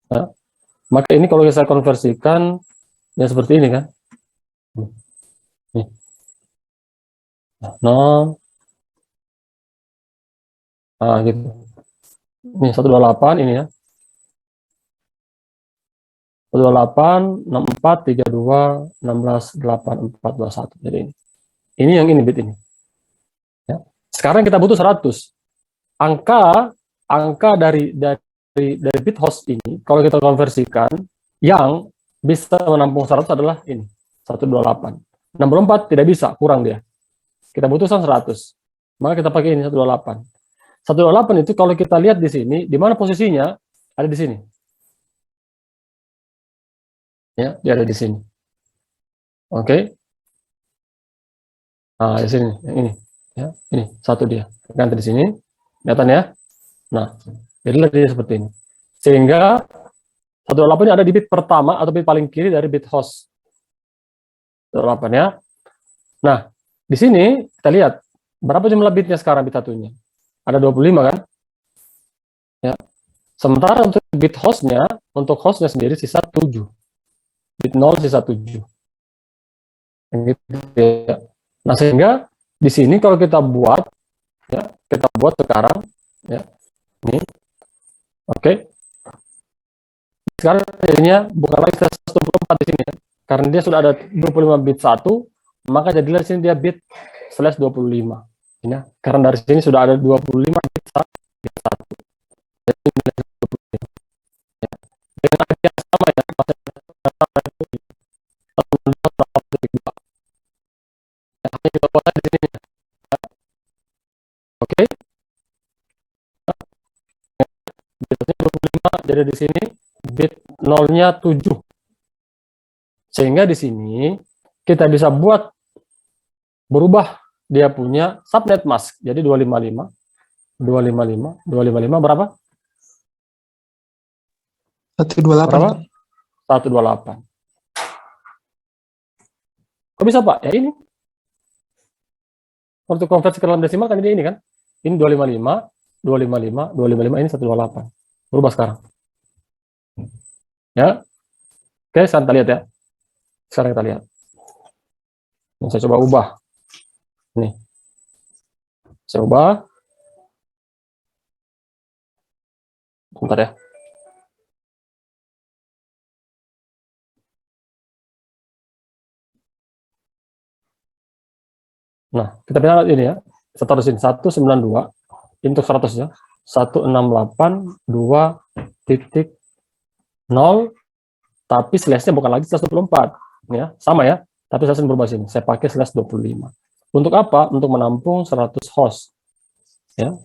Ya. Maka ini kalau saya konversikan ya seperti ini kan. Nih. 0, nah gitu. Ini 128 ini ya. 128, 64, 32, 16, 8, 4, 21. Jadi ini. Ini yang ini bit ini. Ya. Sekarang kita butuh 100. Angka dari bit host ini kalau kita konversikan yang bisa menampung 100 adalah ini 128. 64 tidak bisa, kurang dia. Kita butuh 100. Maka kita pakai ini 128. 128 itu kalau kita lihat di sini, di mana posisinya? Ada di sini. Ya, dia ada di sini. Oke. Nah, di sini, yang ini. Ya, ini satu dia. Ganti di sini. Kelihatan ya? Nah, jadilah dia seperti ini. Sehingga 128 ini ada di bit pertama atau bit paling kiri dari bit host. 128 ya. Nah, di sini kita lihat berapa jumlah bitnya sekarang bit satunya. Ada 25 kan? Ya. Sementara untuk bit hostnya, untuk hostnya sendiri sisa 7. Bit 0 sisa 7. Gitu ya. Nah, sehingga di sini kalau kita buat ya, kita buat sekarang ya. Ini. Oke. Sekarang jadinya bukan lagi 124 di sini ya. Karena dia sudah ada 25 bit 1, maka jadilah di sini dia bit slash 25. Ya. Karena dari sini sudah ada 25 bit 1. Jadi dengan ID yang sama ya, di sini. Oke. Bitnya 25, jadi di sini bit 0-nya 7. Sehingga di sini kita bisa buat berubah dia punya subnet mask. Jadi 255 berapa? 128. Berapa? 128. Kok bisa, Pak? Ya ini. Untuk konversi ke dalam desimal kan ini kan. Ini 255, 255 ini 128. Berubah sekarang. Ya. Oke, sekarang kita lihat ya. Sekarang kita lihat. Ini saya coba ubah. Nih. Saya ubah. Bentar ya. Nah, kita lihat ini ya. Saya taruh sini 192 untuk 100 ya. 168.2.0 tapi slash-nya bukan lagi 124 ya, sama ya. Tapi saya berubah sini. Saya pakai slash 25. Untuk apa? Untuk menampung 100 host. Ya.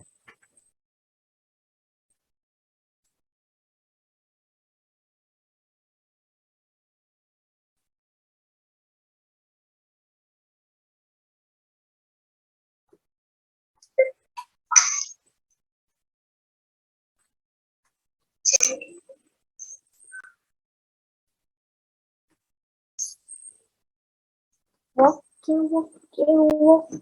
Oke. Oke.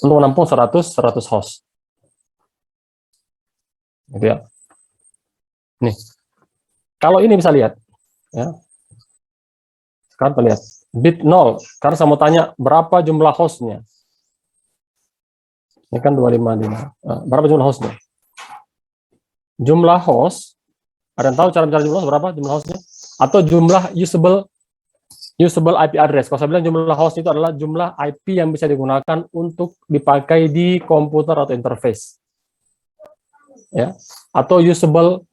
Untuk menampung 100 host. Gitu ya. Nih. Kalau ini bisa lihat ya. Sekarang kita lihat bit 0 karena saya mau tanya berapa jumlah hostnya. Ini kan 255. Nah, berapa jumlah hostnya? Jumlah host, ada yang tahu cara mencari jumlah host berapa jumlah hostnya? Atau jumlah usable IP address. Kalau saya bilang jumlah host itu adalah jumlah IP yang bisa digunakan untuk dipakai di komputer atau interface. Ya. Atau usable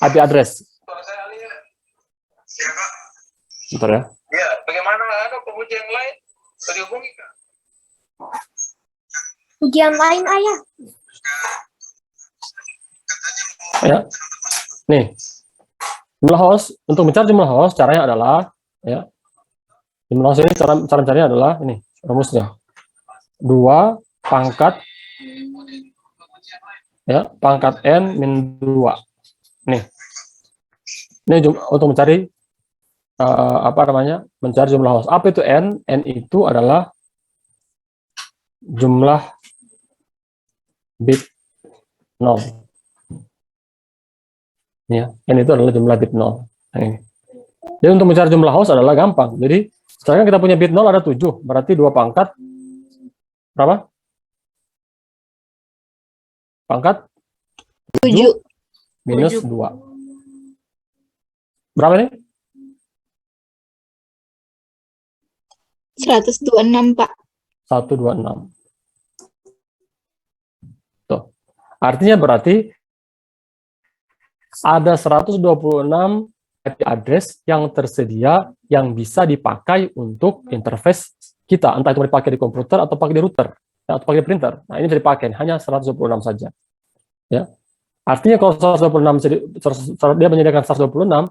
IP address. Bentar ya. Ya, bagaimana penguji yang lain? Bisa dihubungi Kak? Ujian lain, Ayah. Ya. Nih. Jumlah host, untuk mencari jumlah host caranya adalah ya. Jumlah host ini cara caranya adalah ini rumusnya. 2 pangkat ya, pangkat n min 2. Nih. Ini untuk mencari apa namanya? Mencari jumlah host. Apa itu n? N itu adalah jumlah bit 0. Ini ya, n itu adalah jumlah bit 0. Nah, ini. Jadi untuk mencari jumlah host adalah gampang. Jadi sekarang kita punya bit 0 ada 7, berarti 2 pangkat berapa? Pangkat 7 7. minus 7. 2. Berapa nih? 126, Pak. 126. Tuh. Artinya berarti ada 126 IP address yang tersedia yang bisa dipakai untuk interface kita, entah itu dipakai di komputer atau pakai di router atau pakai di printer. Nah, ini bisa dipakai hanya 126 saja. Ya. Artinya kalau 126 dia menyediakan 126,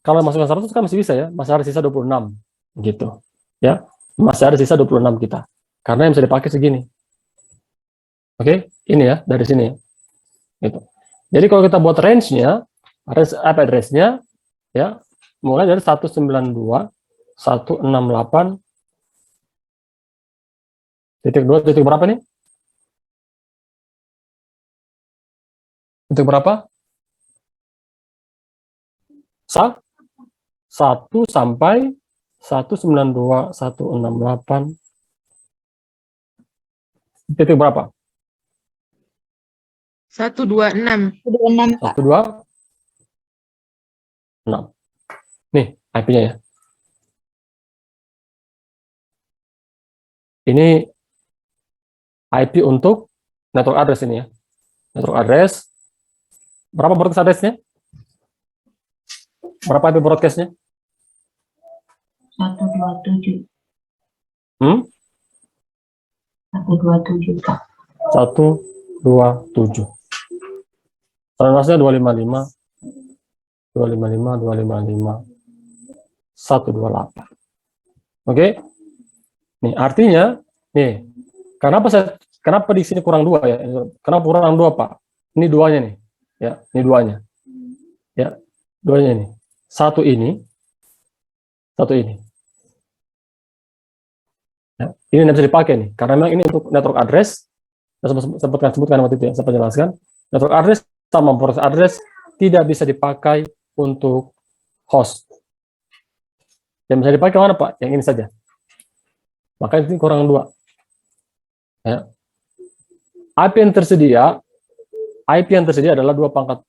kalau masukkan 100 kan masih bisa ya, masih ada sisa 26 gitu. Ya. Masih ada sisa 26 kita. Karena yang bisa dipakai segini. Oke, ini ya dari sini. Gitu. Jadi kalau kita buat range-nya, IP address-nya ya, mulai dari 192, 168, titik 2, titik berapa nih? Titik berapa? 1 sampai 192, 168, titik berapa? 126. 26, Pak. 126. Nih IP-nya ya. Ini IP untuk network address ini ya. Network address. Berapa broadcast address-nya? Berapa IP broadcast-nya? 127. 127, 127, Pak. 127. Transaksinya 255, 255, 255, 128. Oke? Nih, artinya, nih, kenapa di sini kurang 2 ya? Kenapa kurang 2, Pak? Ini duanya nih. Ya, ini duanya. Ya, duanya ini. Satu ini. Ya, ini tidak bisa dipakai nih, karena memang ini untuk network address. Saya sebutkan waktu itu ya, saya jelaskan. Network address sama port address tidak bisa dipakai untuk host. Yang bisa dipakai mana, Pak? Yang ini saja. Maka ini kurang 2. Ya. IP yang tersedia adalah 2 pangkat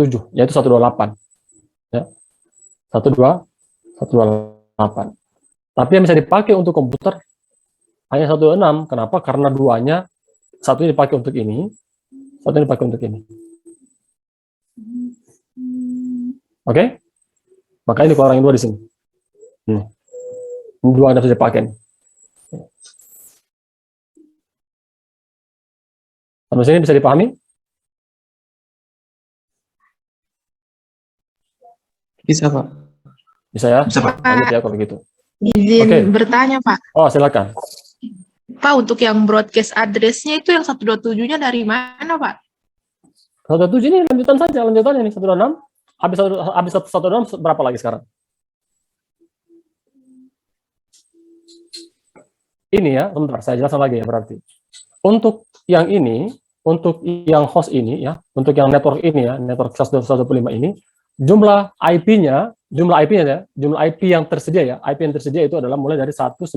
7, yaitu 128. Ya. 128. Tapi yang bisa dipakai untuk komputer hanya 126. Kenapa? Karena duanya, satunya dipakai untuk ini, satunya dipakai untuk ini. Oke? Makanya dikurangin 2 di sini. Ini 2 Anda bisa dipakai. Sampai sini bisa dipahami? Bisa, Pak. Bisa ya? Bisa, Pak. Lanjut ya kalau gitu. Izin Oke. bertanya, Pak. Oh, silakan. Pak, untuk yang broadcast address-nya itu yang 127-nya dari mana, Pak? 127 ini lanjutan saja, lanjutannya nih 126. Habis 126 berapa lagi sekarang? Ini ya, sebentar, saya jelaskan lagi ya berarti. Untuk yang ini, untuk yang host ini ya, untuk yang network ini ya, network 125 ini, jumlah IP-nya ya, jumlah IP yang tersedia ya, IP yang tersedia itu adalah mulai dari 192,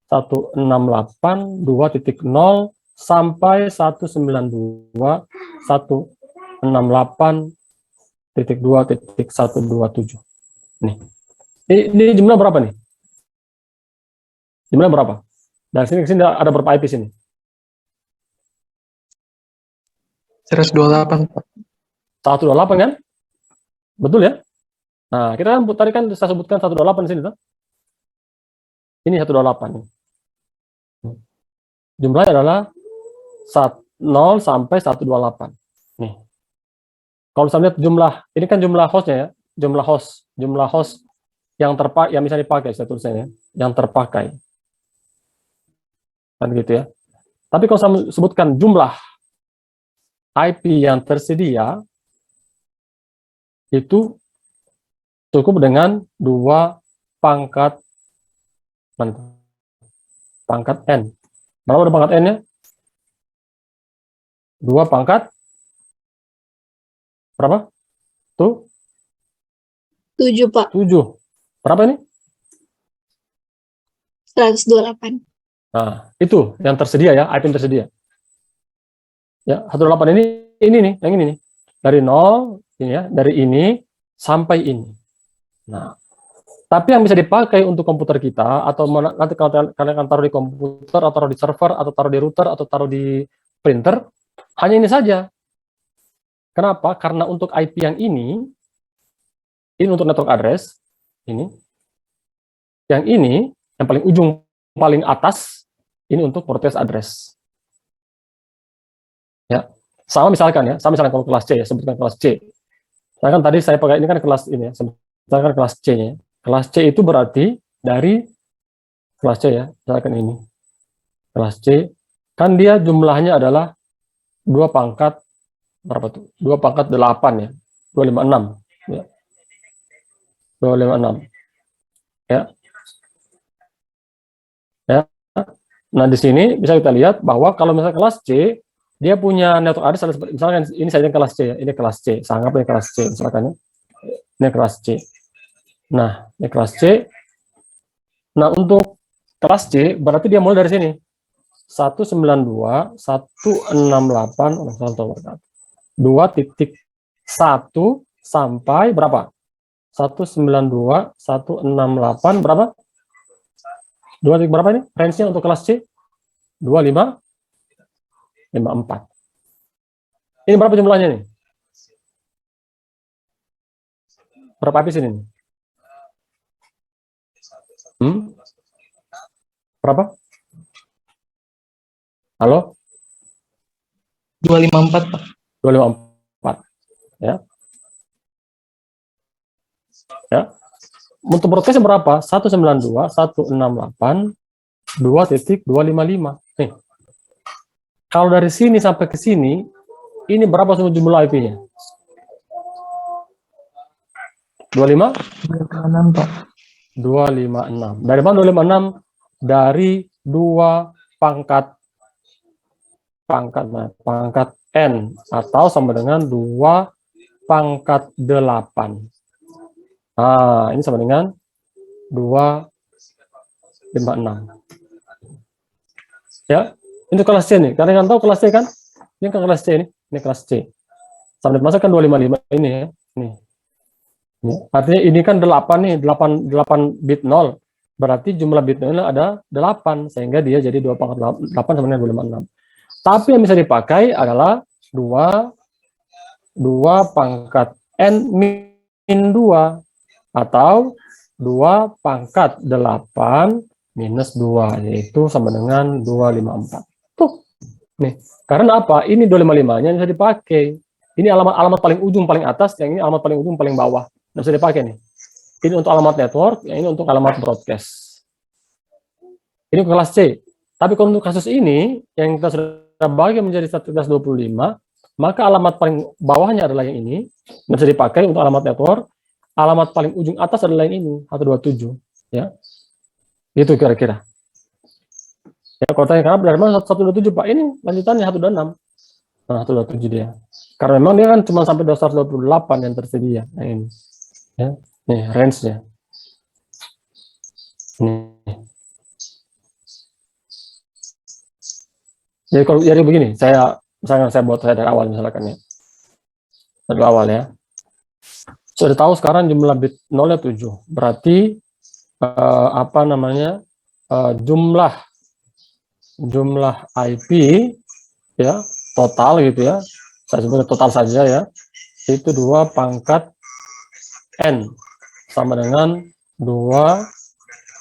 168, 2.0 sampai 192, 168.2.127. Nih. Ini jumlah berapa nih? Jumlah berapa? Dari sini ke sini ada berapa IP sini? 128, Pak. 128 kan? Betul ya? Nah, kita kan tadi kan saya sebutkan 128 di sini tuh. Ini 128. Jumlahnya adalah 0 sampai 128. Nih. Kalau misalnya lihat jumlah, ini kan jumlah hostnya ya, jumlah host yang terpakai, yang bisa dipakai, saya tulisnya ya, yang terpakai. Kan gitu ya. Tapi kalau saya sebutkan jumlah IP yang tersedia, itu cukup dengan 2 pangkat N. Berapa ada pangkat N-nya? 2 pangkat berapa? Tuh, 7, Pak. 7. Berapa ini? 128. Nah, itu yang tersedia ya, IP yang tersedia. Ya, 128 ini nih, yang ini nih. Dari 0, ini ya, dari ini sampai ini. Nah, tapi yang bisa dipakai untuk komputer kita, atau nanti kalau kalian akan taruh di komputer, atau taruh di server, atau taruh di router, atau taruh di printer, hanya ini saja. Kenapa? Karena untuk IP yang ini untuk network address, ini. Yang ini, yang paling ujung, paling atas, ini untuk broadcast address. Ya, sama misalkan kalau kelas C ya, sebutkan kelas C. Misalkan tadi saya pakai ini kan kelas ini ya, misalkan kelas C-nya. Kelas C itu berarti dari kelas C ya, misalkan ini. Kelas C, kan dia jumlahnya adalah 2 pangkat, berapa tuh? 2 pangkat 8 ya, 256. Ya. 256. Ya. Ya. Nah, di sini bisa kita lihat bahwa kalau misalnya kelas C, dia punya network address, misalkan ini saja kelas C ya, ini kelas C, saya anggap ini kelas C, misalkan ya. Ini kelas C. Nah, ini kelas C. Nah, untuk kelas C, berarti dia mulai dari sini. 192, 168, 2.1 sampai berapa? 192, 168, berapa? 2 titik berapa ini? Range-nya untuk kelas C? 2554. Ini berapa jumlahnya nih? Berapa IP sini? Berapa? Halo? 254, Pak. 254. Ya. Ya. Untuk broadcast berapa? 192, 168, 2.255. Nih. Kalau dari sini sampai ke sini, ini berapa semua jumlah IP-nya? 25? 256, Pak. 256. Dari mana 256? Dari 2 pangkat N, atau sama dengan 2 pangkat 8. Nah, ini sama dengan 256. Ya, ini kelas C nih. Kalian kan tahu kelas C kan? Ini kan kelas C ini kelas C. Sampai masukkan 255 ini ya. Nih. Artinya ini kan 8 nih, 8 bit 0. Berarti jumlah bit 0 ada 8, sehingga dia jadi 2 pangkat 8 sama dengan 256. Tapi yang bisa dipakai adalah 2 pangkat N min 2, atau 2 pangkat 8 minus 2, yaitu sama dengan 254. Tuh. Nih, karena apa? Ini 255-nya bisa dipakai. Ini alamat paling ujung paling atas, yang ini alamat paling ujung paling bawah. Nggak bisa dipakai nih. Ini untuk alamat network, yang ini untuk alamat broadcast. Ini kelas C. Tapi kalau untuk kasus ini, yang kita sudah bagi menjadi 125, maka alamat paling bawahnya adalah yang ini, nggak bisa dipakai untuk alamat network. Alamat paling ujung atas adalah yang ini, 127. Ya. Itu kira-kira. Ya, kalau tanya kenapa dari mana 127, Pak? Ini lanjutannya 126. Nah, 127 dia. Karena memang dia kan cuma sampai 228 yang tersedia. Nah, ini. Ya. Nih, range-nya. Nih. Jadi begini, misalnya saya buat saya dari awal misalkan ya. Dari awal ya. Sudah tahu sekarang jumlah bit 0-nya 7. Berarti jumlah IP ya, total gitu ya. Saya sebut total saja ya. Itu 2 pangkat N sama dengan 2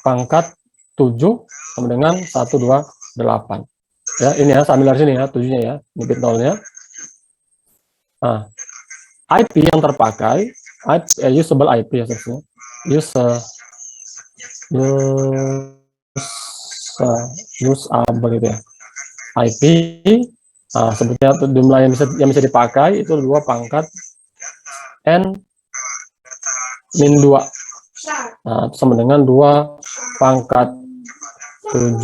pangkat 7 sama dengan 128. Ya, ini ya, sambil dari sini ya, 7-nya ya, ini bit 0-nya. Nah, IP yang terpakai, usable IP ya sebenarnya. Usable itu ya. IP, sebetulnya jumlah yang bisa dipakai itu 2 pangkat N min 2. Nah, sama dengan 2 pangkat 7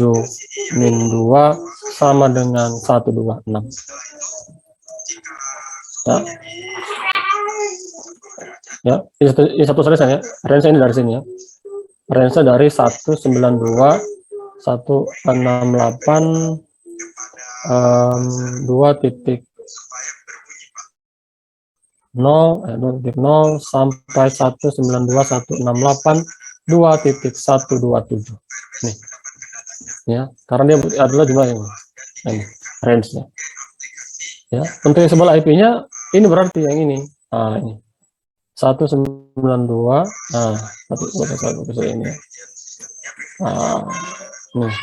min 2 sama dengan 126. Nah, Ya, ini satu selesai ya. Range ini dari sini ya. Range dari 192, 168, 2.0 sampai 192, 168, 2.127. Nih. Ya, karena dia adalah jumlah yang ini, range-nya. Ya, untuk yang sebelah IP-nya ini berarti yang ini. Nah, ini. 192, nah, satu ini. Nah, nih.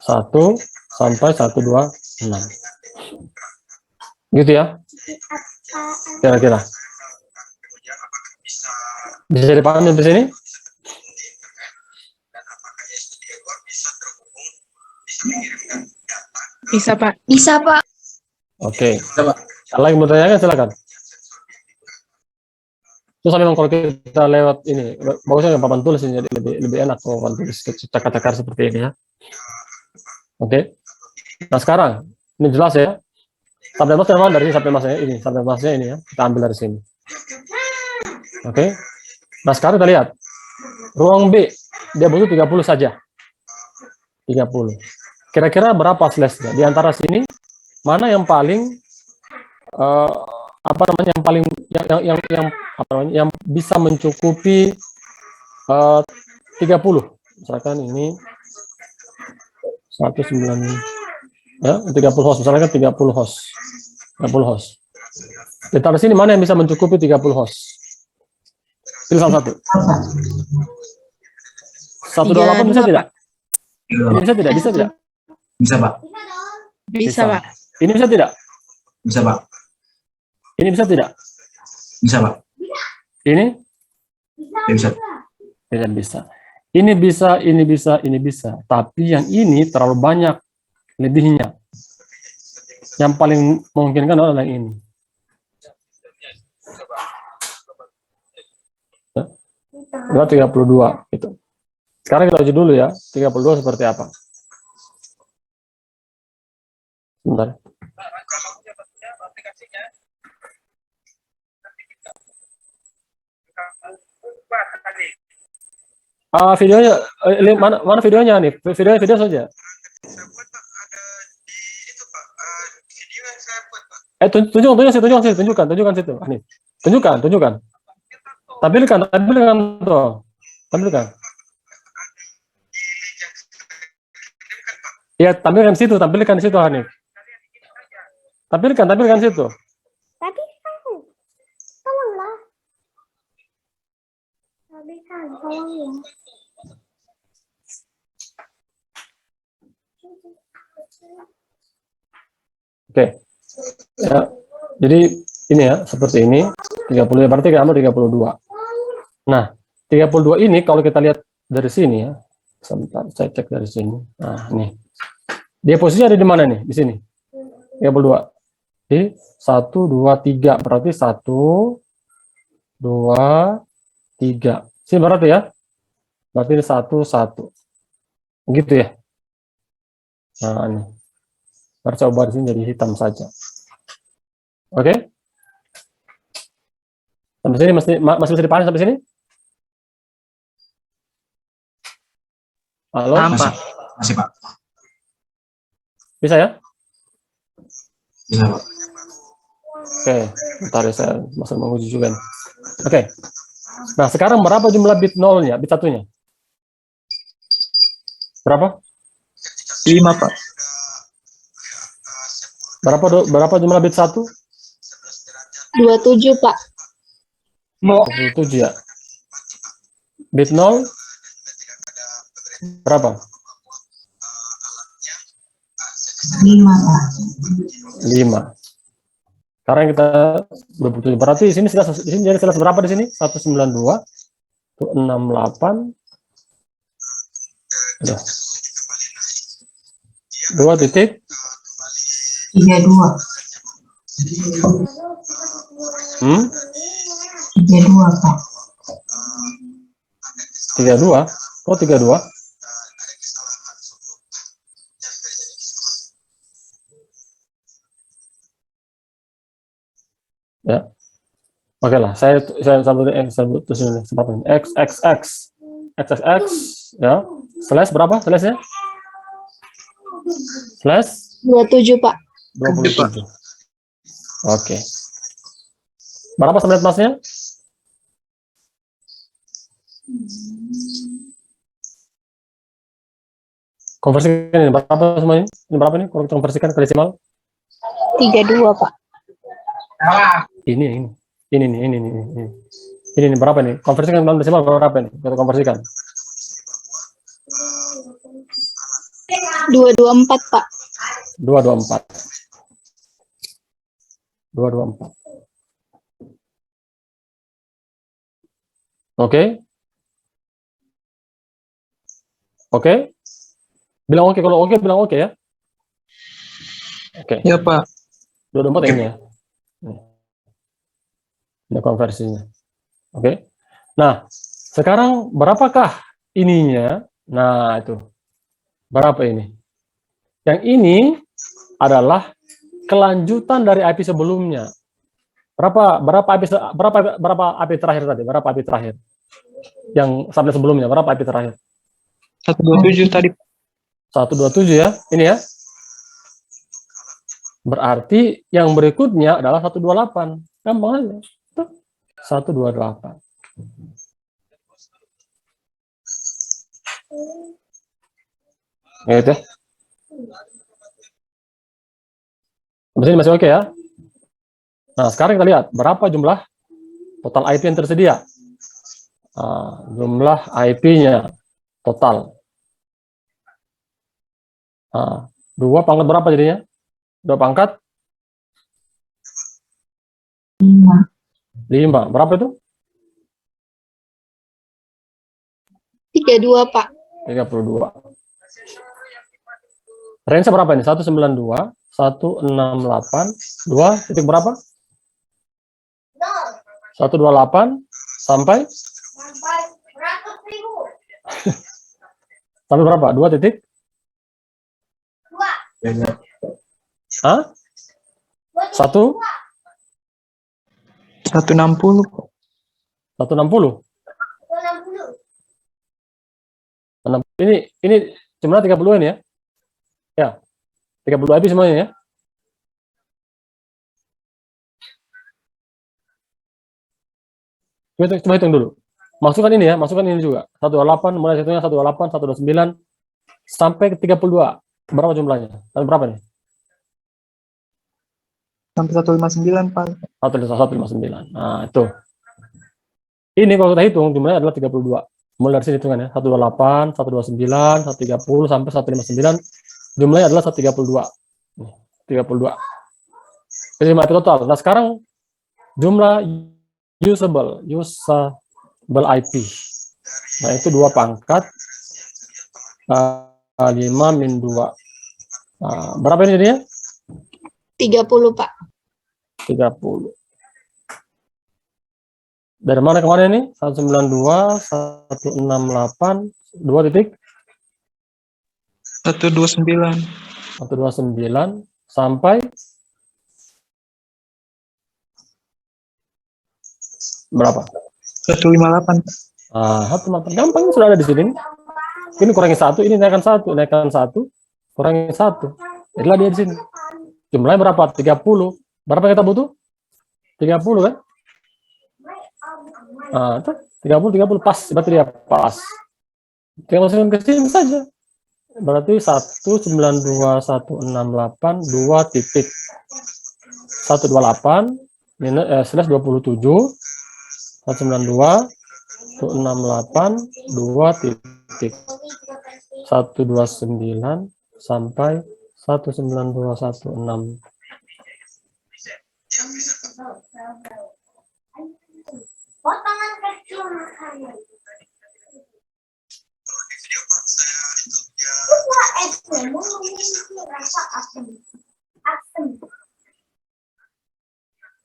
1 sampai 126. Gitu ya. Kira-kira. Bisa dipahami di sini? Bisa, Pak. Bisa, Pak. Oke. Ada lagi mau tanyakan silakan. Terus memang kalau kita lewat ini, bagusnya papan tulis ini jadi lebih enak kalau papan tulis cakar-cakar seperti ini ya. Oke. Nah sekarang ini jelas ya. Sampai mas memang dari sampai masnya ini, sampai masnya ini ya. Kita ambil dari sini. Oke. Nah sekarang kita lihat ruang B dia butuh 30 saja. 30. Kira-kira berapa slash-nya? Di antara sini mana yang paling apa namanya yang paling yang apa namanya yang bisa mencukupi 30. Misalkan ini 19 ya 30 host, misalkan 30 host. 30 host. Di antara sini mana yang bisa mencukupi 30 host? Pilih salah satu. 128 bisa tidak? Ini bisa tidak? Bisa tidak? Bisa, Pak. Bisa, Pak. Ini bisa tidak? Bisa, Pak. Ini bisa tidak? Bisa, Pak. Ini? Bisa. Tidak bisa. Ini bisa, ini bisa, ini bisa. Tapi yang ini terlalu banyak lebihnya. Yang paling memungkinkan adalah yang ini. Ya, 32 gitu. Sekarang kita uji dulu ya, 32 seperti apa. Sebentar. Videonya mana videonya nih? Video saja. Tunjukkan situ. Nih. Tunjukkan. Tampilkan tuh. Tampilkan. Ya, tampilkan situ, Hanif. Tampilkan situ. Tapi tolonglah. Tolong. Oke. Ya. Jadi ini ya, seperti ini. 30 berarti kamu 32. Nah, 32 ini kalau kita lihat dari sini ya. Sebentar, saya cek dari sini. Nah, nih. Dia posisinya ada di mana nih? Di sini. 32. Di 1 2 3 berarti 1 2 3. Sini berarti ya. Berarti ini 1 1. Gitu ya. Nah, ini. Baru coba di sini jadi hitam saja. Oke? Sampai sini masih bisa dipahami sampai sini? Halo? Masih, Pak. Bisa ya? Bisa, Pak. Oke, bentar ya saya masih menguji juga. Oke. Nah, sekarang berapa jumlah bit nolnya, bit satunya? Berapa? 5, Pak. Berapa jumlah bit 1? 27, Pak. 27 ya. Bit 0 berapa? 5, Pak. 5. Sekarang kita 27. Berarti di sini jadi jelas berapa di sini? 192 68 2 titik 32. 32, Pak. 32. Oh, 32. Ya. Oke lah, saya sebut ini seperti ini. X ya. Slash berapa slashnya? Slash 27, Pak. 27. Oke. Berapa subnet masnya? Konversikan ini berapa semuanya? Ini berapa nih? Kalau konversikan ke desimal? 32, Pak. Ini berapa nih? Konversikan dalam desimal berapa nih? Kita konversikan. 224, Pak. 224. 224. Oke. Oke. Bilang oke, kalau oke bilang oke ya. Oke. Ya, Pak. 224 ini ya. Ini konversinya. Oke. Nah, sekarang berapakah ininya? Nah, itu. Berapa ini? Yang ini adalah kelanjutan dari IP sebelumnya. Berapa IP terakhir tadi? Berapa IP terakhir? Yang sampai sebelumnya, berapa IP terakhir? 127 tadi. 127 ya. Ini ya. Berarti yang berikutnya adalah 128. Gampang aja. 128. Gitu. Sampai sini masih oke ya? Nah, sekarang kita lihat berapa jumlah total IP yang tersedia. Nah, jumlah IP-nya total. Nah, 2 pangkat berapa jadinya? 2 pangkat? 5. 5. Berapa itu? 32, Pak. 32. Range berapa ini? 192, 168, 2 titik berapa? 128 sampai? Sampai berapa? 2 titik? Hah? 1? 160. 160? Ini jumlah 30-an ya? Ya. 30 IP semuanya ya? Coba hitung dulu. Masukkan ini ya, masukkan ini juga. 128, mulai hitungnya 128, 129, sampai ke 32. Berapa jumlahnya? Dan berapa nih? Sampai 159, Pak. 159. Nah, itu. Ini kalau kita hitung, jumlahnya adalah 32. Mulai dari sini hitungannya. 128, 129, 130, sampai 159. Jumlahnya adalah 132. 32. Jadi IP total. Nah, sekarang jumlah usable IP. Nah, itu 2 pangkat 5 min 2. Nah, berapa ini jadinya? 30, Pak. 30. Dari mana ke mana ini? 192, 168, 2 titik? 129. 129 sampai berapa? 158. Ah, 158. Gampang, sudah ada di sini. Ini kurangi 1, ini naikkan 1, kurangi 1. Itulah dia di sini. Jumlahnya berapa? 30. Berapa yang kita butuh? 30 kan? Nah, itu 30 pas, berarti dia pas. Tinggal masukin ke sini saja. Berarti 192.168 2 titik 128 minus 27 192.168 2 titik 129 sampai 192.168. Potongan kecil makanya. Buah es lemon memiliki rasa asam.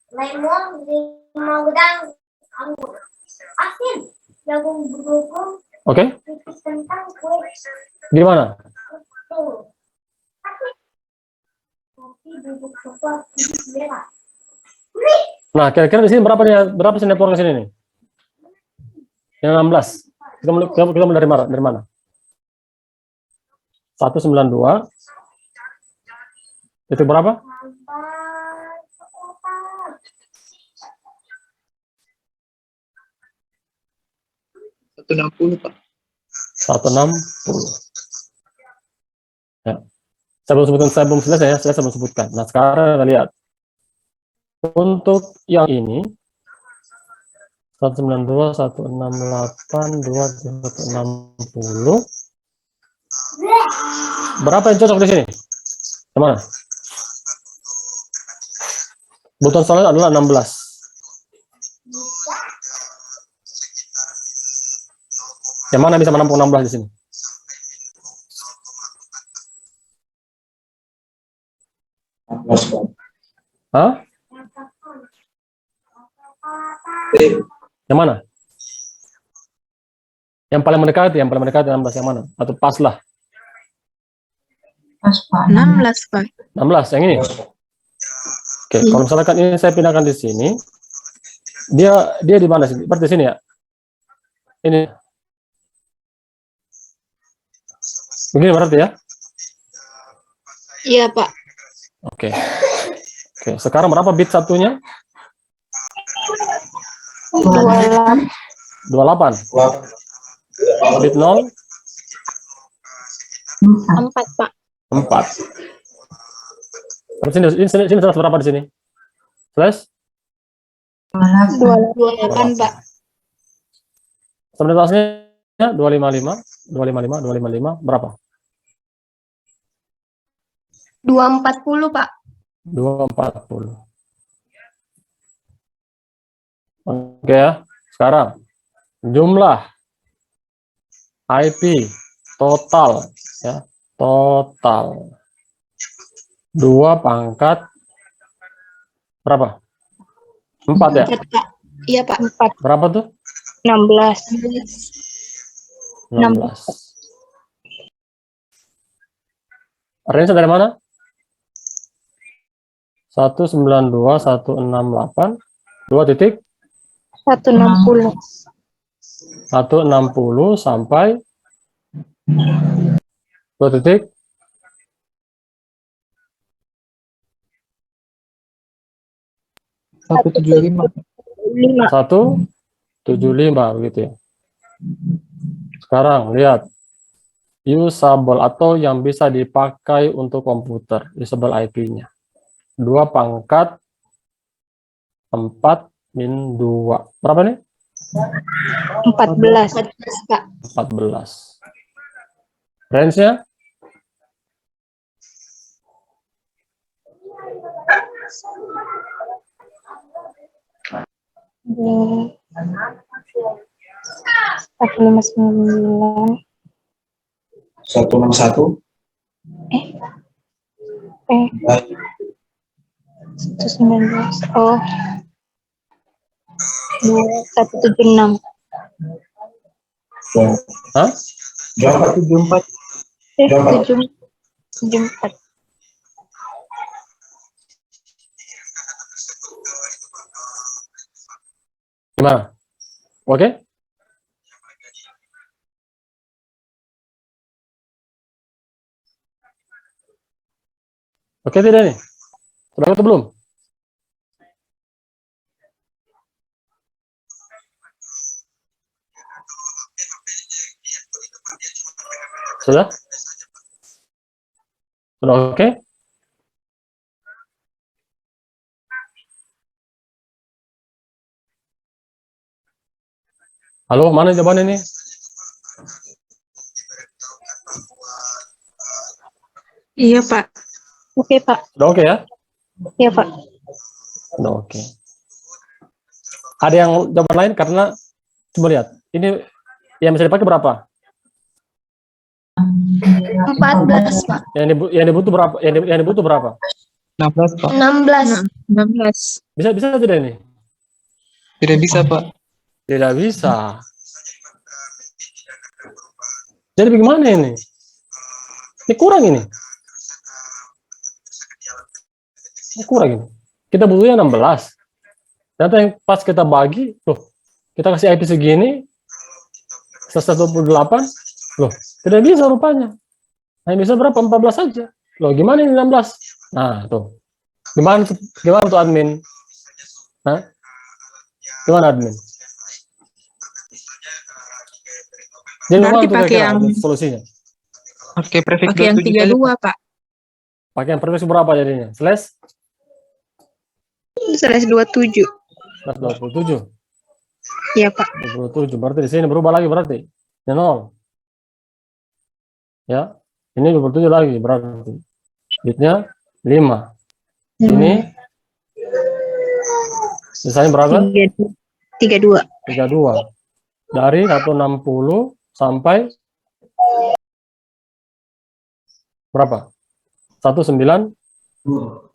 Lemon, limau dan anggur. Asin, jagung bergulung. Oke? Tipis kentang, kue. Gimana? Tuh. Asin. Kopi bubuk coklat, bubuk merah. Nah, kira-kira di sini berapa sih network di sini nih? Yang 16. Kita mulai dari mana? Dari mana? 192. Itu berapa? Satu 60 Pak. 160. Ya. Saya belum selesai ya, saya belum sebutkan. Nah, sekarang kita lihat. Untuk yang ini 192, 168, 260. Berapa yang cocok di sini? Yang mana? Kebutuhan soalnya adalah 16. Yang mana bisa menampung 16 di sini? Hah? Yang mana? Yang paling mendekati 16 yang mana? Atau pas lah? Pas Pak. 16, Pak. 16 yang ini. Oke, kalau misalkan ini saya pindahkan di sini, dia di mana sih? Seperti sini ya? Ini. Begini berarti ya? Iya, Pak. Oke. Oke, sekarang berapa bit satunya? 28. 28. Bit 0? 4, Pak. 4. Sini berapa di sini? Slash? 28, Pak. Sebenarnya 255 berapa? 240, Pak. 240. Oke ya. Sekarang jumlah IP total ya, total 2 pangkat berapa? 4 ya? 4, Pak. Iya, Pak. 4. Berapa tuh? 16. 16. Range dari mana? 192, 168, 2 titik 160. 160 sampai 2 titik 175. 175 begitu ya. Sekarang lihat usable atau yang bisa dipakai untuk komputer, usable IP-nya 2 pangkat 4 min 2 berapa nih? 14, Pak. 14. Range-nya Satu 59. 161. 119. Oh. 176. Hah? 74. 74. Gimana? Oke? Oke tidak nih? Sudah atau belum? Sudah? Sudah oke? Halo, mana jawabannya nih? Iya, Pak. Oke, Pak. Sudah oke ya? Iya, Pak. Sudah oke. Ada yang jawaban lain karena coba lihat. Ini yang bisa dipakai berapa? 14, Pak. Yang dibutuh berapa? Yang dibutuh berapa? 16 Pak. 16. 16. Bisa tidak ini? Tidak bisa Pak. Tidak bisa. Jadi bagaimana ini? Ini kurang ini. Ini kurang ini. Kita butuhnya 16. Ternyata yang pas kita bagi, loh, kita kasih IP segini, 128, loh, tidak bisa rupanya. Hanya bisa berapa? 14 saja. Loh, gimana ini 16? Nah, tuh. Gimana tuh admin? Hah? Gimana admin? Jadi Berarti gimana tuh pakai kira-kira yang- solusinya? Pakai prefix Pakai yang 27 saja, 32, Pak. Pak. Pakai yang prefix berapa jadinya? Slash 27. 27. Iya, Pak. 27. Berarti di sini berubah lagi berarti. Ini 0. Ya. Ini 27 lagi berarti. Bitnya 5. Ini sisanya berapa? 32. 32. Dari 160 sampai berapa? 191. 1.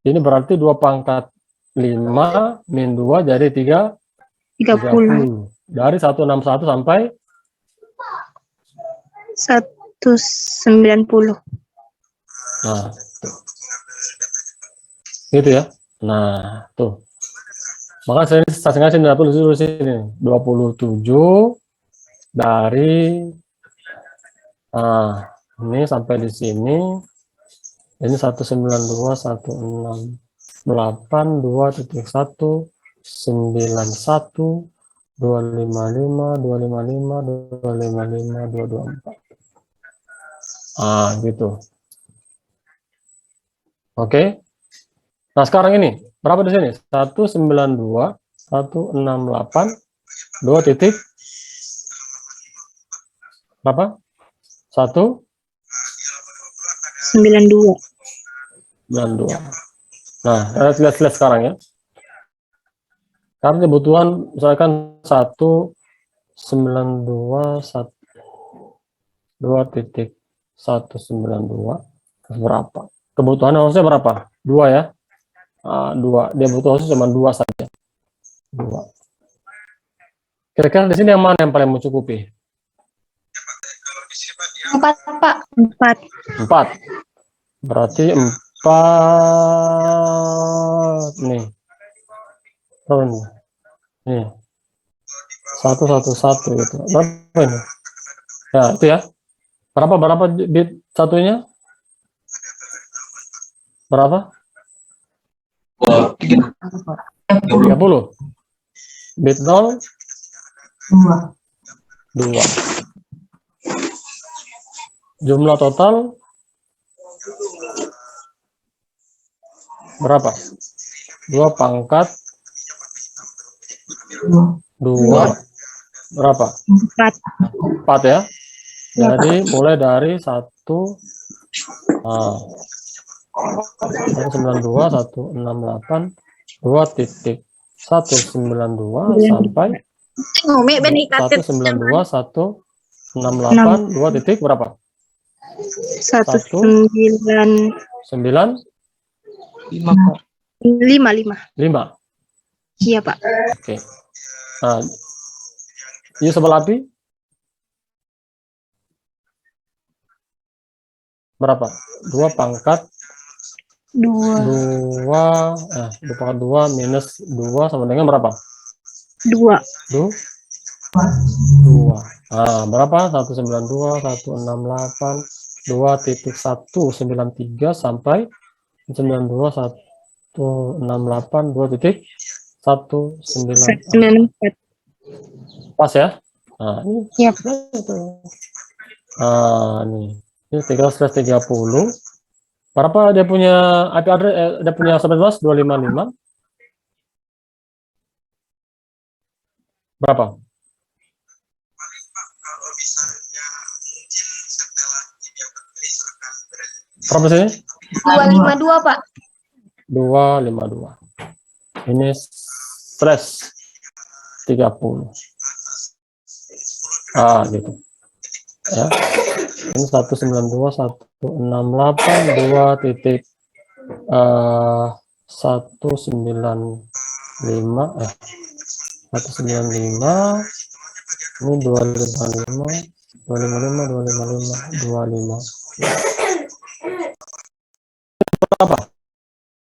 Ini berarti 2 pangkat 5 min 2 jadi 30. 30. Dari 161 sampai 190. nah, tuh. Gitu ya. Nah, tuh. Maka saya sengaja tidak tulis dulu sini. 27 dari ini sampai di sini. Ini 192, 168, 2.1, 91, 255, 255, 255, 224. Gitu. Oke. Nah, sekarang ini berapa di sini? 192, 168, 2 titik berapa? 1 92. 92. Nah, lihat sekarang ya. Karena kebutuhan misalkan 192, 2.192 berapa? Kebutuhan harusnya berapa? 2 ya. 2. Dia butuh harusnya cuma 2 saja. 2. Kira-kira di sini yang mana yang paling mencukupi? 4, Pak. 4. 4. Berarti 4 nih. Oh, nih. 111 gitu. Berapa ini? Ya, itu ya. Berapa bit satunya? Berapa? 30. Bit 0 2. Jumlah total berapa? 2 pangkat 2 berapa? 4 ya. Jadi mulai dari 192, 168, 2.192 sampai 192, 168, 2 titik berapa? 195. 5. Iya, Pak. Oke. Nah, ini sebelah api berapa? 2 pangkat 2. 2 pangkat 2 minus 2 sama dengan berapa? 2. 2. Berapa? 192, 168, 2.193 sampai 92, 168, 2.194. 94. Pas ya? Nah, ini. Iya. Ini 330. Berapa dia punya IP address? Dia punya subnet bus 255. Berapa? Berapa sini? 252, Pak. 252. Ini stress 30. Gitu. Ya. Ini 192, 168, 2 titik 195 195 ini 255 255 255 25 berapa?